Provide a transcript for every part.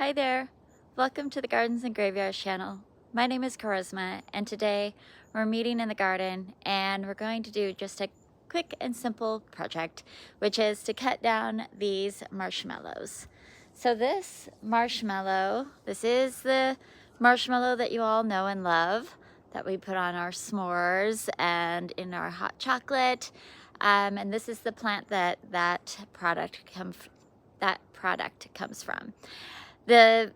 Hi there, welcome to the Gardens and Graveyards channel. My name is Charisma, and today we're meeting in the garden and we're going to do just a quick and simple project, which is to cut down these marshmallows. So this is the marshmallow that you all know and love, that we put on our s'mores and in our hot chocolate. And this is the plant that product comes from. The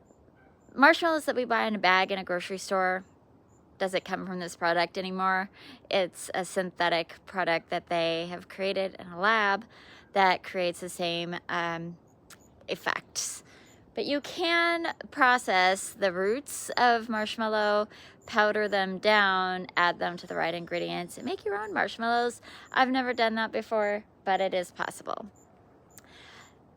marshmallows that we buy in a bag in a grocery store doesn't come from this product anymore. It's a synthetic product that they have created in a lab that creates the same effects. But you can process the roots of marshmallow, powder them down, add them to the right ingredients, and make your own marshmallows. I've never done that before, but it is possible.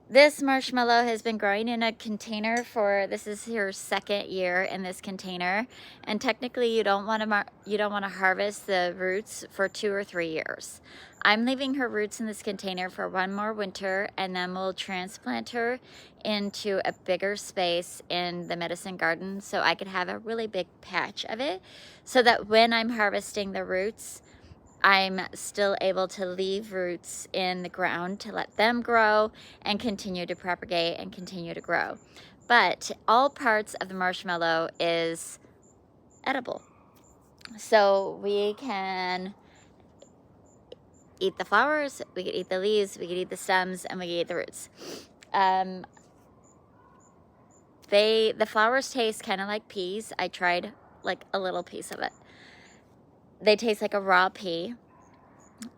This marshmallow has been growing in a container this is her second year in this container, and technically you don't want to harvest the roots for 2 or 3 years. I'm leaving her roots in this container for 1 more winter, and then we'll transplant her into a bigger space in the medicine garden so I could have a really big patch of it, so that when I'm harvesting the roots, I'm still able to leave roots in the ground to let them grow and continue to propagate and continue to grow. But all parts of the marshmallow is edible. So we can eat the flowers, we can eat the leaves, we can eat the stems, and we can eat the roots. The flowers taste kind of like peas. I tried like a little piece of it. They taste like a raw pea.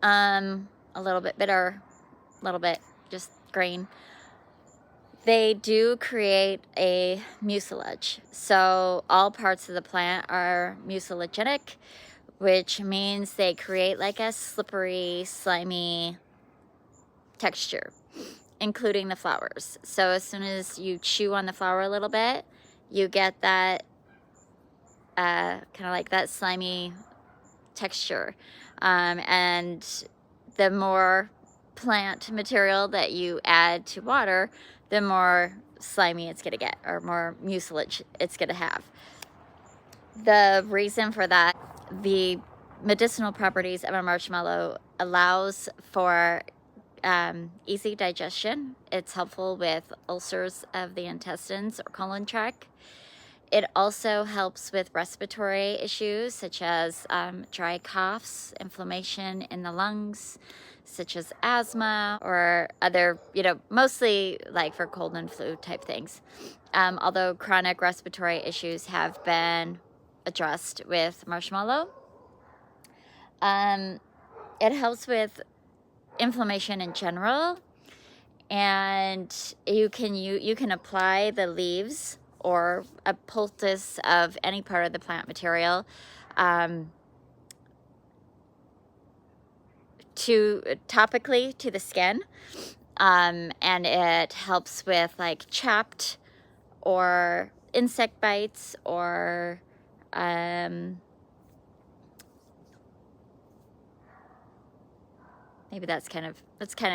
A little bit bitter, a little bit just green. They do create a mucilage. So all parts of the plant are mucilagenic, which means they create like a slippery, slimy texture, including the flowers. So as soon as you chew on the flower a little bit, you get that kind of like that slimy texture. And the more plant material that you add to water, the more slimy it's going to get, or more mucilage it's going to have. The reason for that, the medicinal properties of a marshmallow allows for easy digestion. It's helpful with ulcers of the intestines or colon tract. It also helps with respiratory issues such as dry coughs, inflammation in the lungs, such as asthma or other, mostly like for cold and flu type things. Although chronic respiratory issues have been addressed with marshmallow. It helps with inflammation in general, and you can apply the leaves or a poultice of any part of the plant material topically to the skin, and it helps with like chapped or insect bites, or maybe that's kind of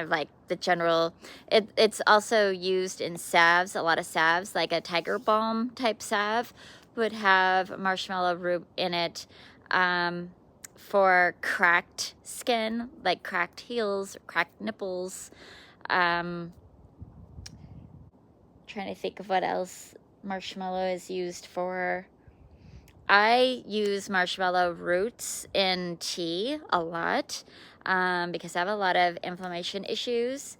like the general. It's also used in salves. A lot of salves, like a tiger balm type salve, would have marshmallow root in it, for cracked skin, like cracked heels or cracked nipples. Trying to think of what else marshmallow is used for. I use marshmallow roots in tea a lot, because I have a lot of inflammation issues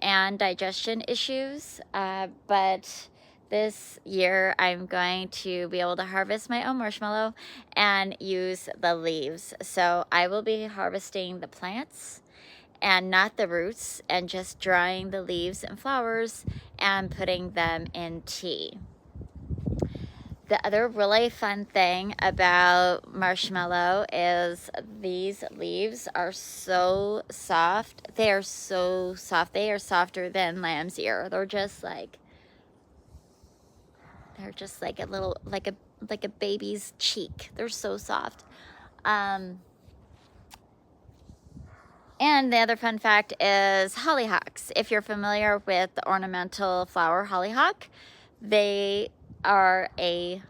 and digestion issues. But this year I'm going to be able to harvest my own marshmallow and use the leaves. So I will be harvesting the plants and not the roots, and just drying the leaves and flowers and putting them in tea. The other really fun thing about marshmallow is these leaves are so soft. They are so soft. They are softer than lamb's ear. They're just like a little, like a baby's cheek. They're so soft. And the other fun fact is hollyhocks. If you're familiar with the ornamental flower hollyhock, They are a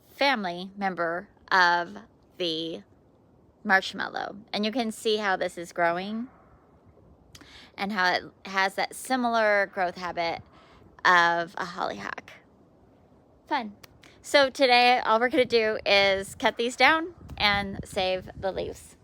family member of the marshmallow. And you can see how this is growing and how it has that similar growth habit of a hollyhock. Fun. So today all we're going to do is cut these down and save the leaves.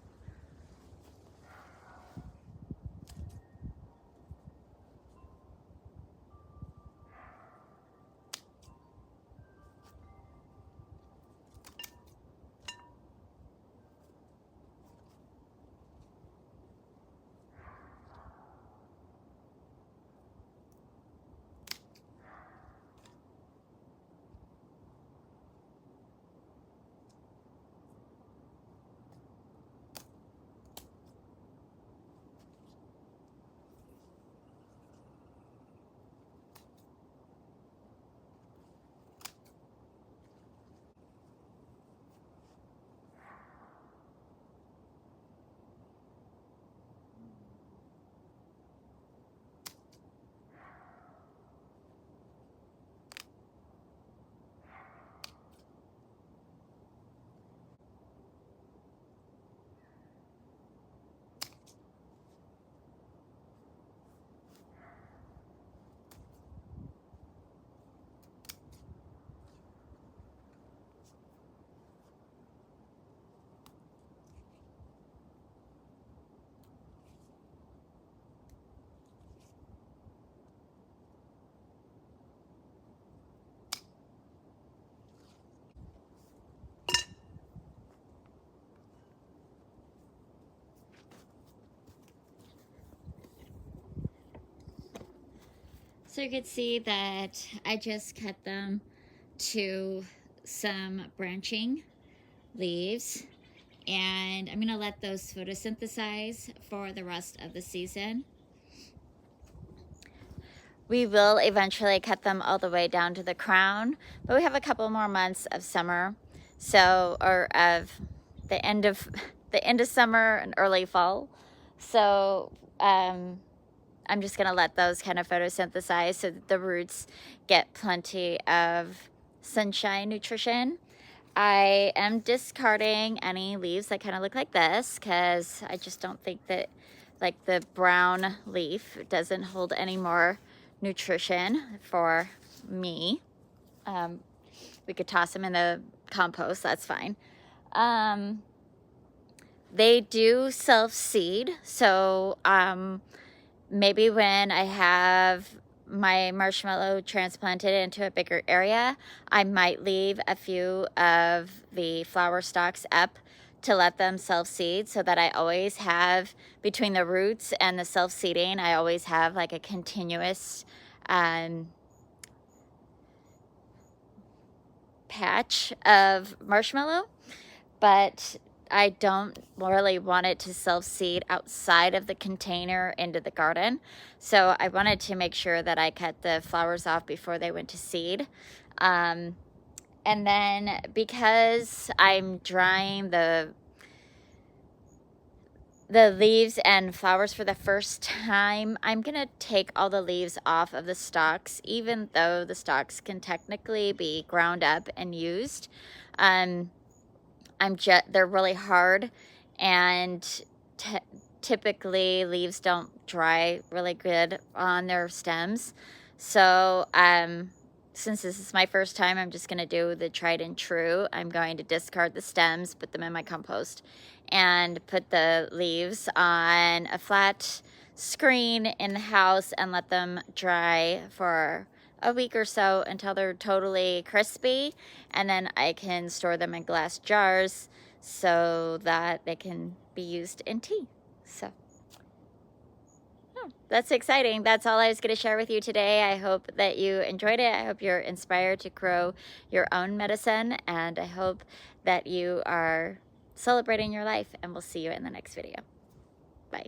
So you can see that I just cut them to some branching leaves, and I'm gonna let those photosynthesize for the rest of the season. We will eventually cut them all the way down to the crown, but we have a couple more months of summer, so, or of the end of summer and early fall. So I'm just gonna let those kind of photosynthesize so that the roots get plenty of sunshine nutrition. I am discarding any leaves that kind of look like this because I just don't think that, like, the brown leaf doesn't hold any more nutrition for me. We could toss them in the compost, that's fine. They do self-seed, so maybe when I have my marshmallow transplanted into a bigger area, I might leave a few of the flower stalks up to let them self-seed, so that I always have, between the roots and the self-seeding, I always have like a continuous patch of marshmallow. But I don't really want it to self-seed outside of the container into the garden. So I wanted to make sure that I cut the flowers off before they went to seed. And then because I'm drying the leaves and flowers for the first time, I'm gonna take all the leaves off of the stalks, even though the stalks can technically be ground up and used. They're really hard, and typically leaves don't dry really good on their stems. So since this is my first time, I'm just gonna do the tried and true. I'm going to discard the stems, put them in my compost, and put the leaves on a flat screen in the house and let them dry for a week or so until they're totally crispy, and then I can store them in glass jars so that they can be used in tea. So that's exciting. That's all I was going to share with you today. I hope that you enjoyed it. I hope you're inspired to grow your own medicine, and I hope that you are celebrating your life, and we'll see you in the next video. Bye.